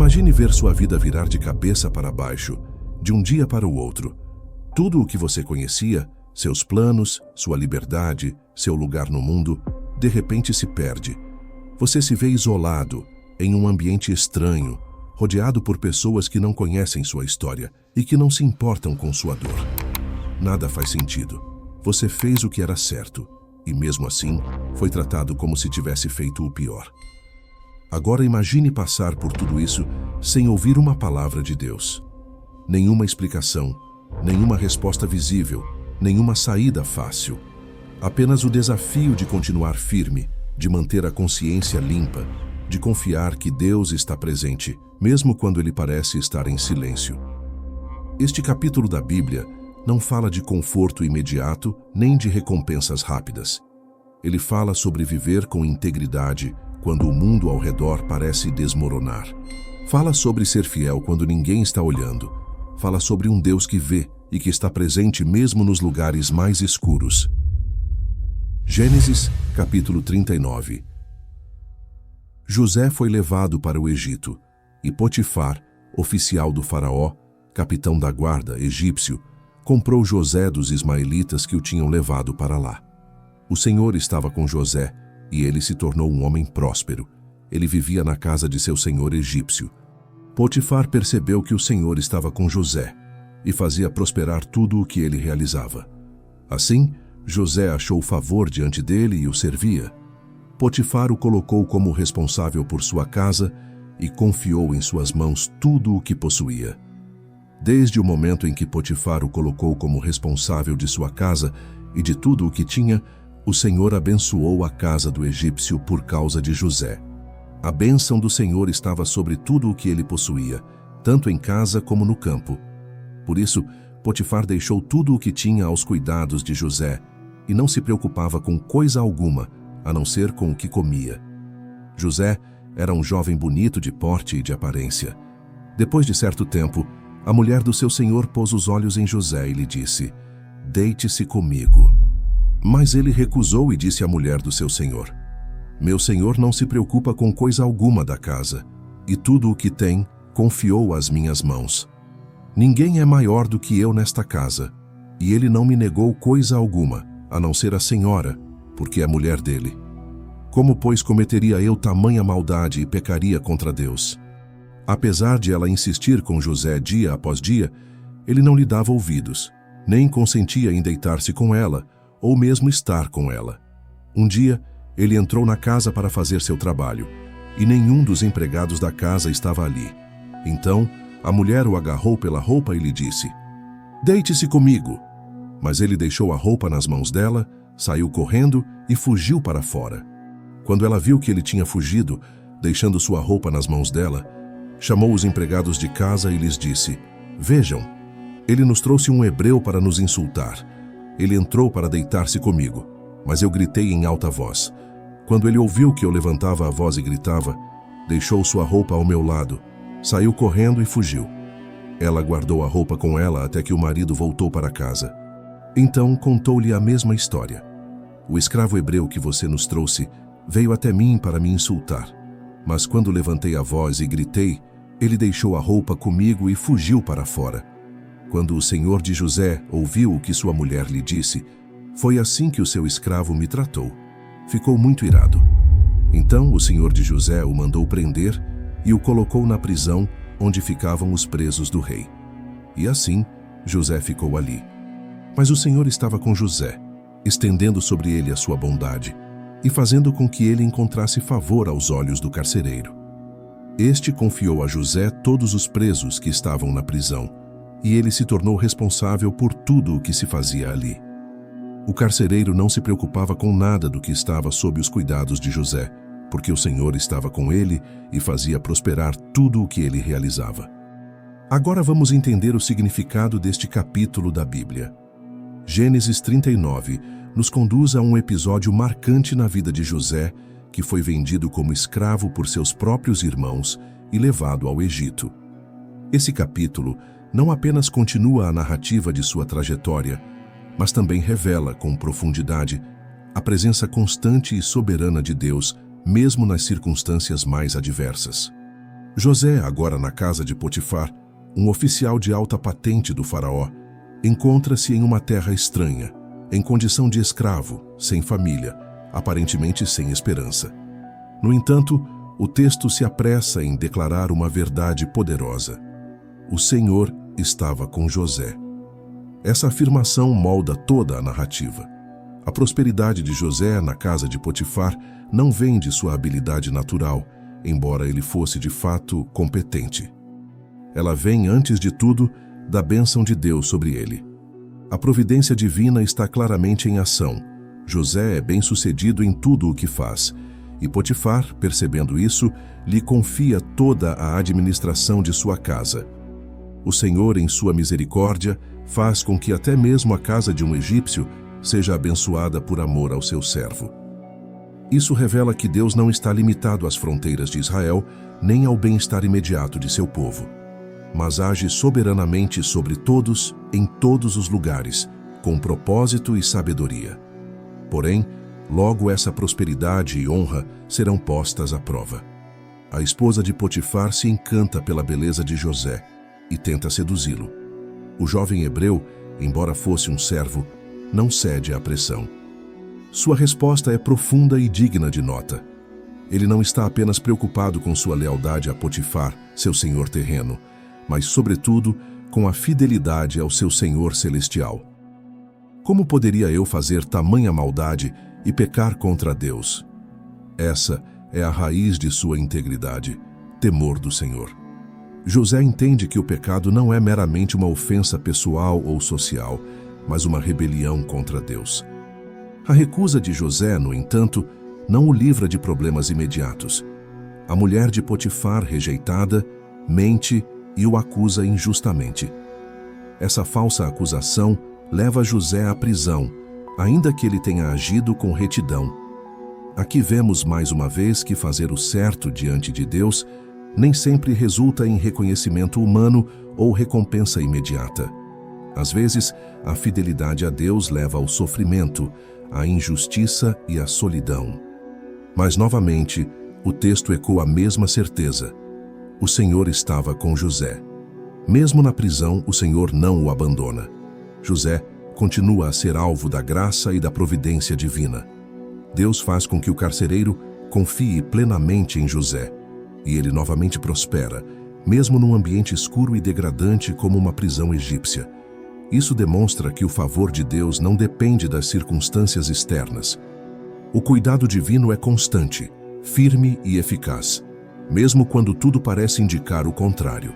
Imagine ver sua vida virar de cabeça para baixo, de um dia para o outro. Tudo o que você conhecia, seus planos, sua liberdade, seu lugar no mundo, de repente se perde. Você se vê isolado, em um ambiente estranho, rodeado por pessoas que não conhecem sua história e que não se importam com sua dor. Nada faz sentido. Você fez o que era certo, e mesmo assim, foi tratado como se tivesse feito o pior. Agora imagine passar por tudo isso sem ouvir uma palavra de Deus. Nenhuma explicação, nenhuma resposta visível, nenhuma saída fácil. Apenas o desafio de continuar firme, de manter a consciência limpa, de confiar que Deus está presente, mesmo quando Ele parece estar em silêncio. Este capítulo da Bíblia não fala de conforto imediato nem de recompensas rápidas. Ele fala sobre viver com integridade quando o mundo ao redor parece desmoronar. Fala sobre ser fiel quando ninguém está olhando. Fala sobre um Deus que vê e que está presente mesmo nos lugares mais escuros. Gênesis, capítulo 39. José foi levado para o Egito, e Potifar, oficial do faraó, capitão da guarda egípcio, comprou José dos ismaelitas que o tinham levado para lá. O Senhor estava com José, e ele se tornou um homem próspero. Ele vivia na casa de seu senhor egípcio. Potifar percebeu que o Senhor estava com José, e fazia prosperar tudo o que ele realizava. Assim, José achou favor diante dele e o servia. Potifar o colocou como responsável por sua casa e confiou em suas mãos tudo o que possuía. Desde o momento em que Potifar o colocou como responsável de sua casa e de tudo o que tinha, o Senhor abençoou a casa do egípcio por causa de José. A bênção do Senhor estava sobre tudo o que ele possuía, tanto em casa como no campo. Por isso, Potifar deixou tudo o que tinha aos cuidados de José e não se preocupava com coisa alguma, a não ser com o que comia. José era um jovem bonito de porte e de aparência. Depois de certo tempo, a mulher do seu senhor pôs os olhos em José e lhe disse: "Deite-se comigo." Mas ele recusou e disse à mulher do seu senhor: "Meu senhor não se preocupa com coisa alguma da casa, e tudo o que tem confiou às minhas mãos. Ninguém é maior do que eu nesta casa, e ele não me negou coisa alguma, a não ser a senhora, porque é mulher dele. Como, pois, cometeria eu tamanha maldade e pecaria contra Deus?" Apesar de ela insistir com José dia após dia, ele não lhe dava ouvidos, nem consentia em deitar-se com ela, ou mesmo estar com ela. Um dia, ele entrou na casa para fazer seu trabalho, e nenhum dos empregados da casa estava ali. Então, a mulher o agarrou pela roupa e lhe disse: "Deite-se comigo." Mas ele deixou a roupa nas mãos dela, saiu correndo e fugiu para fora. Quando ela viu que ele tinha fugido, deixando sua roupa nas mãos dela, chamou os empregados de casa e lhes disse: "Vejam, ele nos trouxe um hebreu para nos insultar. Ele entrou para deitar-se comigo, mas eu gritei em alta voz. Quando ele ouviu que eu levantava a voz e gritava, deixou sua roupa ao meu lado, saiu correndo e fugiu. Ela guardou a roupa com ela até que o marido voltou para casa. Então contou-lhe a mesma história. O escravo hebreu que você nos trouxe veio até mim para me insultar. Mas quando levantei a voz e gritei, ele deixou a roupa comigo e fugiu para fora. Quando o senhor de José ouviu o que sua mulher lhe disse, foi assim que o seu escravo me tratou. Ficou muito irado. Então o senhor de José o mandou prender e o colocou na prisão onde ficavam os presos do rei. E assim, José ficou ali. Mas o Senhor estava com José, estendendo sobre ele a sua bondade e fazendo com que ele encontrasse favor aos olhos do carcereiro. Este confiou a José todos os presos que estavam na prisão, e ele se tornou responsável por tudo o que se fazia ali. O carcereiro não se preocupava com nada do que estava sob os cuidados de José, porque o Senhor estava com ele e fazia prosperar tudo o que ele realizava. Agora vamos entender o significado deste capítulo da Bíblia. Gênesis 39 nos conduz a um episódio marcante na vida de José, que foi vendido como escravo por seus próprios irmãos e levado ao Egito. Esse capítulo não apenas continua a narrativa de sua trajetória, mas também revela com profundidade a presença constante e soberana de Deus, mesmo nas circunstâncias mais adversas. José, agora na casa de Potifar, um oficial de alta patente do faraó, encontra-se em uma terra estranha, em condição de escravo, sem família, aparentemente sem esperança. No entanto, o texto se apressa em declarar uma verdade poderosa. O Senhor estava com José. Essa afirmação molda toda a narrativa. A prosperidade de José na casa de Potifar não vem de sua habilidade natural, embora ele fosse de fato competente. Ela vem, antes de tudo, da bênção de Deus sobre ele. A providência divina está claramente em ação. José é bem-sucedido em tudo o que faz, e Potifar, percebendo isso, lhe confia toda a administração de sua casa. O Senhor, em sua misericórdia, faz com que até mesmo a casa de um egípcio seja abençoada por amor ao seu servo. Isso revela que Deus não está limitado às fronteiras de Israel, nem ao bem-estar imediato de seu povo, mas age soberanamente sobre todos, em todos os lugares, com propósito e sabedoria. Porém, logo essa prosperidade e honra serão postas à prova. A esposa de Potifar se encanta pela beleza de José e tenta seduzi-lo. O jovem hebreu, embora fosse um servo, não cede à pressão. Sua resposta é profunda e digna de nota. Ele não está apenas preocupado com sua lealdade a Potifar, seu senhor terreno, mas, sobretudo, com a fidelidade ao seu Senhor celestial. Como poderia eu fazer tamanha maldade e pecar contra Deus? Essa é a raiz de sua integridade, temor do Senhor. José entende que o pecado não é meramente uma ofensa pessoal ou social, mas uma rebelião contra Deus. A recusa de José, no entanto, não o livra de problemas imediatos. A mulher de Potifar, rejeitada, mente e o acusa injustamente. Essa falsa acusação leva José à prisão, ainda que ele tenha agido com retidão. Aqui vemos mais uma vez que fazer o certo diante de Deus nem sempre resulta em reconhecimento humano ou recompensa imediata. Às vezes, a fidelidade a Deus leva ao sofrimento, à injustiça e à solidão. Mas, novamente, o texto ecoa a mesma certeza. O Senhor estava com José. Mesmo na prisão, o Senhor não o abandona. José continua a ser alvo da graça e da providência divina. Deus faz com que o carcereiro confie plenamente em José, e ele novamente prospera, mesmo num ambiente escuro e degradante como uma prisão egípcia. Isso demonstra que o favor de Deus não depende das circunstâncias externas. O cuidado divino é constante, firme e eficaz, mesmo quando tudo parece indicar o contrário.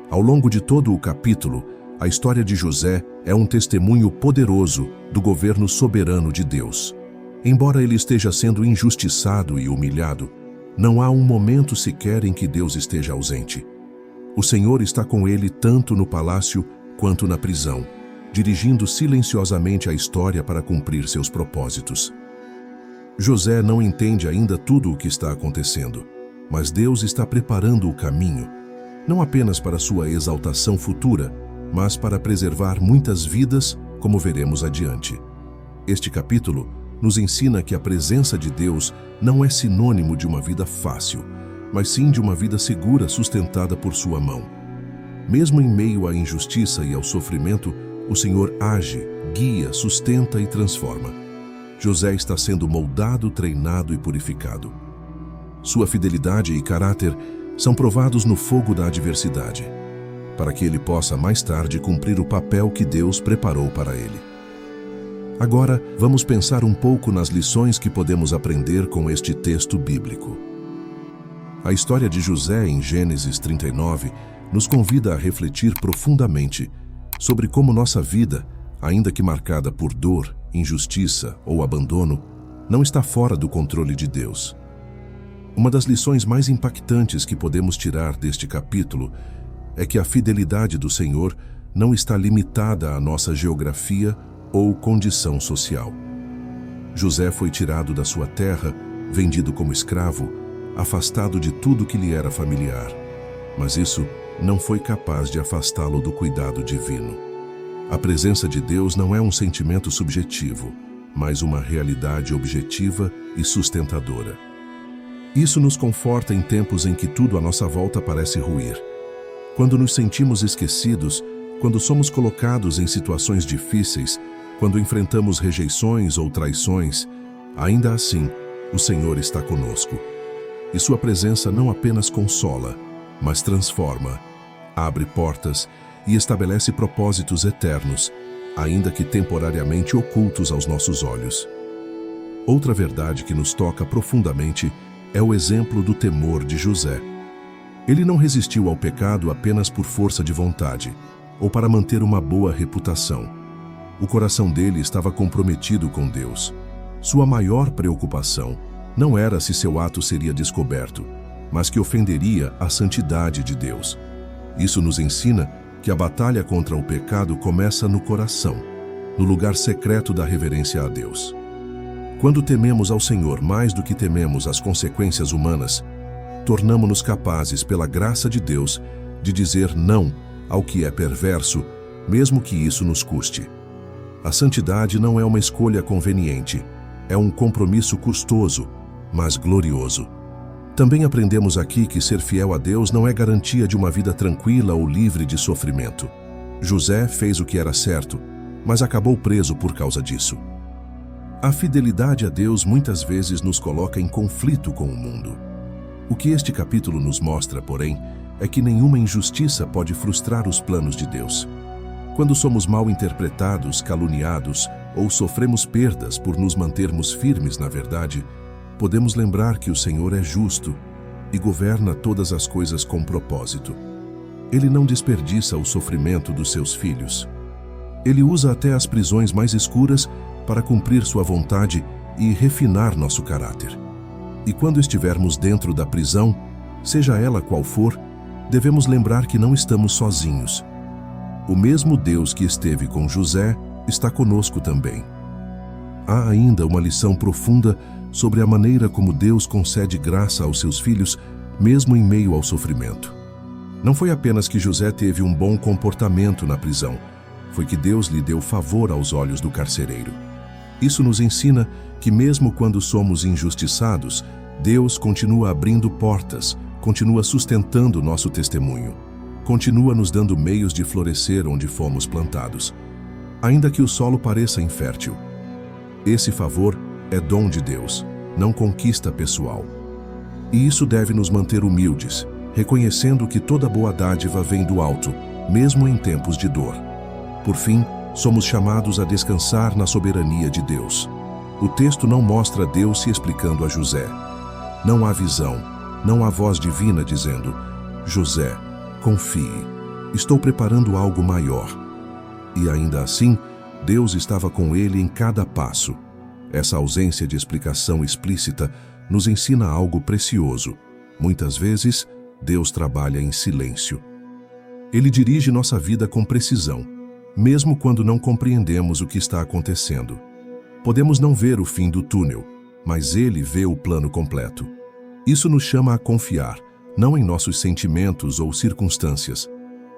Ao longo de todo o capítulo, a história de José é um testemunho poderoso do governo soberano de Deus. Embora ele esteja sendo injustiçado e humilhado, não há um momento sequer em que Deus esteja ausente. O Senhor está com ele tanto no palácio quanto na prisão, dirigindo silenciosamente a história para cumprir seus propósitos. José não entende ainda tudo o que está acontecendo, mas Deus está preparando o caminho, não apenas para sua exaltação futura, mas para preservar muitas vidas, como veremos adiante. Este capítulo nos ensina que a presença de Deus não é sinônimo de uma vida fácil, mas sim de uma vida segura sustentada por sua mão. Mesmo em meio à injustiça e ao sofrimento, o Senhor age, guia, sustenta e transforma. José está sendo moldado, treinado e purificado. Sua fidelidade e caráter são provados no fogo da adversidade, para que ele possa mais tarde cumprir o papel que Deus preparou para ele. Agora, vamos pensar um pouco nas lições que podemos aprender com este texto bíblico. A história de José em Gênesis 39 nos convida a refletir profundamente sobre como nossa vida, ainda que marcada por dor, injustiça ou abandono, não está fora do controle de Deus. Uma das lições mais impactantes que podemos tirar deste capítulo é que a fidelidade do Senhor não está limitada à nossa geografia ou condição social. José foi tirado da sua terra, vendido como escravo, afastado de tudo que lhe era familiar. Mas isso não foi capaz de afastá-lo do cuidado divino. A presença de Deus não é um sentimento subjetivo, mas uma realidade objetiva e sustentadora. Isso nos conforta em tempos em que tudo à nossa volta parece ruir. Quando nos sentimos esquecidos, quando somos colocados em situações difíceis, quando enfrentamos rejeições ou traições, ainda assim, o Senhor está conosco. E sua presença não apenas consola, mas transforma, abre portas e estabelece propósitos eternos, ainda que temporariamente ocultos aos nossos olhos. Outra verdade que nos toca profundamente é o exemplo do temor de José. Ele não resistiu ao pecado apenas por força de vontade, ou para manter uma boa reputação. O coração dele estava comprometido com Deus. Sua maior preocupação não era se seu ato seria descoberto, mas que ofenderia a santidade de Deus. Isso nos ensina que a batalha contra o pecado começa no coração, no lugar secreto da reverência a Deus. Quando tememos ao Senhor mais do que tememos as consequências humanas, tornamo-nos capazes, pela graça de Deus, de dizer não ao que é perverso, mesmo que isso nos custe. A santidade não é uma escolha conveniente, é um compromisso custoso, mas glorioso. Também aprendemos aqui que ser fiel a Deus não é garantia de uma vida tranquila ou livre de sofrimento. José fez o que era certo, mas acabou preso por causa disso. A fidelidade a Deus muitas vezes nos coloca em conflito com o mundo. O que este capítulo nos mostra, porém, é que nenhuma injustiça pode frustrar os planos de Deus. Quando somos mal interpretados, caluniados ou sofremos perdas por nos mantermos firmes na verdade, podemos lembrar que o Senhor é justo e governa todas as coisas com propósito. Ele não desperdiça o sofrimento dos seus filhos. Ele usa até as prisões mais escuras para cumprir sua vontade e refinar nosso caráter. E quando estivermos dentro da prisão, seja ela qual for, devemos lembrar que não estamos sozinhos. O mesmo Deus que esteve com José está conosco também. Há ainda uma lição profunda sobre a maneira como Deus concede graça aos seus filhos, mesmo em meio ao sofrimento. Não foi apenas que José teve um bom comportamento na prisão, foi que Deus lhe deu favor aos olhos do carcereiro. Isso nos ensina que mesmo quando somos injustiçados, Deus continua abrindo portas, continua sustentando nosso testemunho, continua nos dando meios de florescer onde fomos plantados, ainda que o solo pareça infértil. Esse favor é dom de Deus, não conquista pessoal. E isso deve nos manter humildes, reconhecendo que toda boa dádiva vem do alto, mesmo em tempos de dor. Por fim, somos chamados a descansar na soberania de Deus. O texto não mostra Deus se explicando a José. Não há visão, não há voz divina dizendo: José, confie, estou preparando algo maior. E ainda assim, Deus estava com ele em cada passo. Essa ausência de explicação explícita nos ensina algo precioso. Muitas vezes, Deus trabalha em silêncio. Ele dirige nossa vida com precisão, mesmo quando não compreendemos o que está acontecendo. Podemos não ver o fim do túnel, mas Ele vê o plano completo. Isso nos chama a confiar, não em nossos sentimentos ou circunstâncias,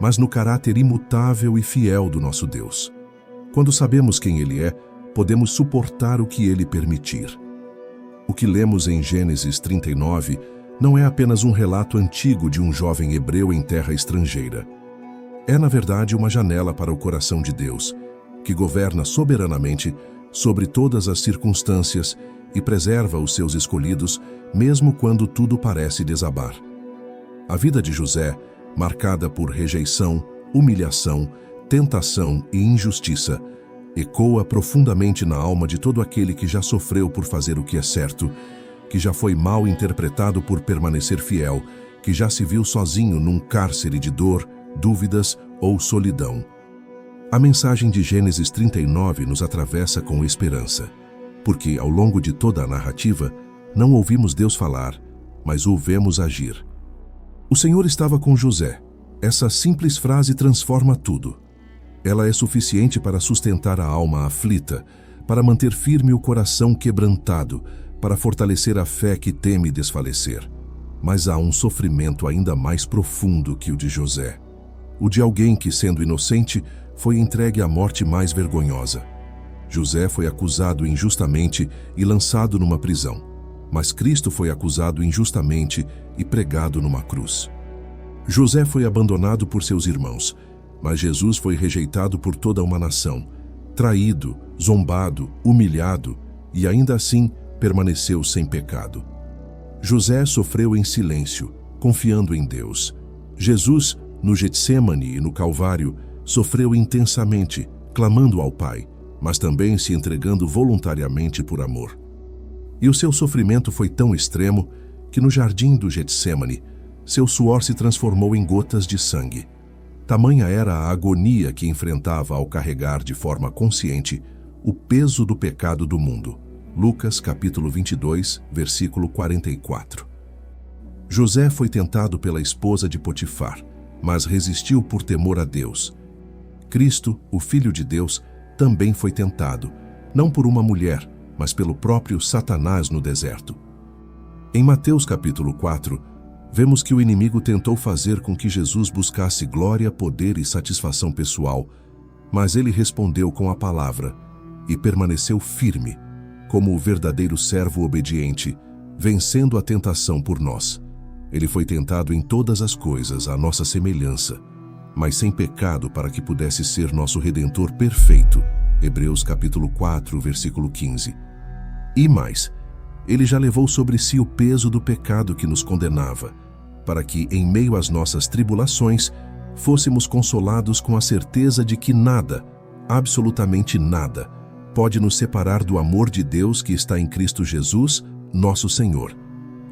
mas no caráter imutável e fiel do nosso Deus. Quando sabemos quem Ele é, podemos suportar o que Ele permitir. O que lemos em Gênesis 39 não é apenas um relato antigo de um jovem hebreu em terra estrangeira. É, na verdade, uma janela para o coração de Deus, que governa soberanamente sobre todas as circunstâncias e preserva os seus escolhidos, mesmo quando tudo parece desabar. A vida de José, marcada por rejeição, humilhação, tentação e injustiça, ecoa profundamente na alma de todo aquele que já sofreu por fazer o que é certo, que já foi mal interpretado por permanecer fiel, que já se viu sozinho num cárcere de dor, dúvidas ou solidão. A mensagem de Gênesis 39 nos atravessa com esperança, porque ao longo de toda a narrativa, não ouvimos Deus falar, mas o vemos agir. O Senhor estava com José. Essa simples frase transforma tudo. Ela é suficiente para sustentar a alma aflita, para manter firme o coração quebrantado, para fortalecer a fé que teme desfalecer. Mas há um sofrimento ainda mais profundo que o de José. O de alguém que, sendo inocente, foi entregue à morte mais vergonhosa. José foi acusado injustamente e lançado numa prisão. mas Cristo foi acusado injustamente e pregado numa cruz. José foi abandonado por seus irmãos, mas Jesus foi rejeitado por toda uma nação, traído, zombado, humilhado e ainda assim permaneceu sem pecado. José sofreu em silêncio, confiando em Deus. Jesus, no Getsêmani e no Calvário, sofreu intensamente, clamando ao Pai, mas também se entregando voluntariamente por amor. E o seu sofrimento foi tão extremo que no jardim do Getsêmani, seu suor se transformou em gotas de sangue. Tamanha era a agonia que enfrentava ao carregar de forma consciente o peso do pecado do mundo. Lucas capítulo 22, versículo 44. José foi tentado pela esposa de Potifar, mas resistiu por temor a Deus. Cristo, o Filho de Deus, também foi tentado, não por uma mulher, mas pelo próprio Satanás no deserto. Em Mateus capítulo 4, vemos que o inimigo tentou fazer com que Jesus buscasse glória, poder e satisfação pessoal, mas ele respondeu com a palavra e permaneceu firme, como o verdadeiro servo obediente, vencendo a tentação por nós. Ele foi tentado em todas as coisas à nossa semelhança, mas sem pecado, para que pudesse ser nosso Redentor perfeito. Hebreus capítulo 4, versículo 15. E mais, ele já levou sobre si o peso do pecado que nos condenava, para que, em meio às nossas tribulações, fôssemos consolados com a certeza de que nada, absolutamente nada, pode nos separar do amor de Deus que está em Cristo Jesus, nosso Senhor.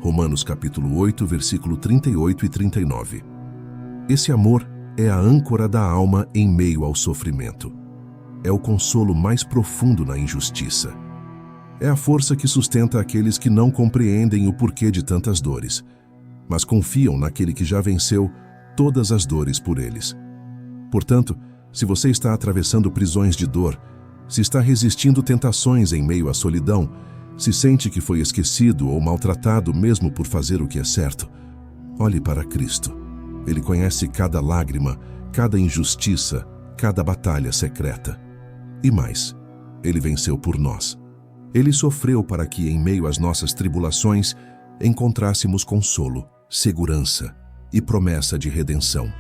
Romanos capítulo 8, versículo 38 e 39. Esse amor é a âncora da alma em meio ao sofrimento. É o consolo mais profundo na injustiça. É a força que sustenta aqueles que não compreendem o porquê de tantas dores, mas confiam naquele que já venceu todas as dores por eles. Portanto, se você está atravessando prisões de dor, se está resistindo tentações em meio à solidão, se sente que foi esquecido ou maltratado mesmo por fazer o que é certo, olhe para Cristo. Ele conhece cada lágrima, cada injustiça, cada batalha secreta. E mais, ele venceu por nós. Ele sofreu para que, em meio às nossas tribulações, encontrássemos consolo, segurança e promessa de redenção.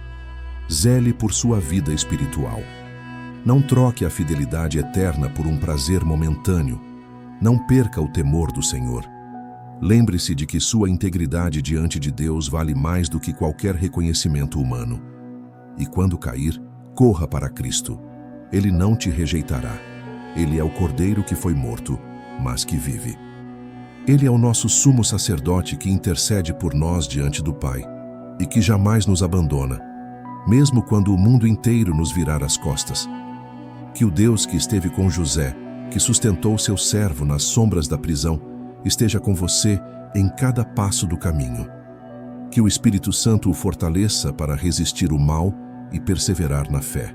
Zele por sua vida espiritual. Não troque a fidelidade eterna por um prazer momentâneo. Não perca o temor do Senhor. Lembre-se de que sua integridade diante de Deus vale mais do que qualquer reconhecimento humano. E quando cair, corra para Cristo. Ele não te rejeitará. Ele é o Cordeiro que foi morto, mas que vive. Ele é o nosso sumo sacerdote que intercede por nós diante do Pai e que jamais nos abandona, mesmo quando o mundo inteiro nos virar as costas. Que o Deus que esteve com José, que sustentou seu servo nas sombras da prisão, esteja com você em cada passo do caminho. Que o Espírito Santo o fortaleça para resistir o mal e perseverar na fé.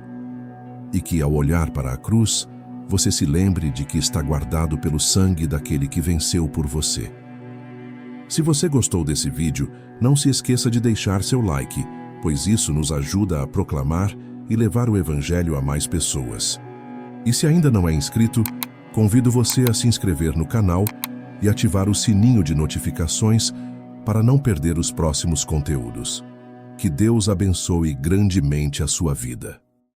E que, ao olhar para a cruz, você se lembre de que está guardado pelo sangue daquele que venceu por você. Se você gostou desse vídeo, não se esqueça de deixar seu like, pois isso nos ajuda a proclamar e levar o Evangelho a mais pessoas. E se ainda não é inscrito, convido você a se inscrever no canal e ativar o sininho de notificações para não perder os próximos conteúdos. Que Deus abençoe grandemente a sua vida.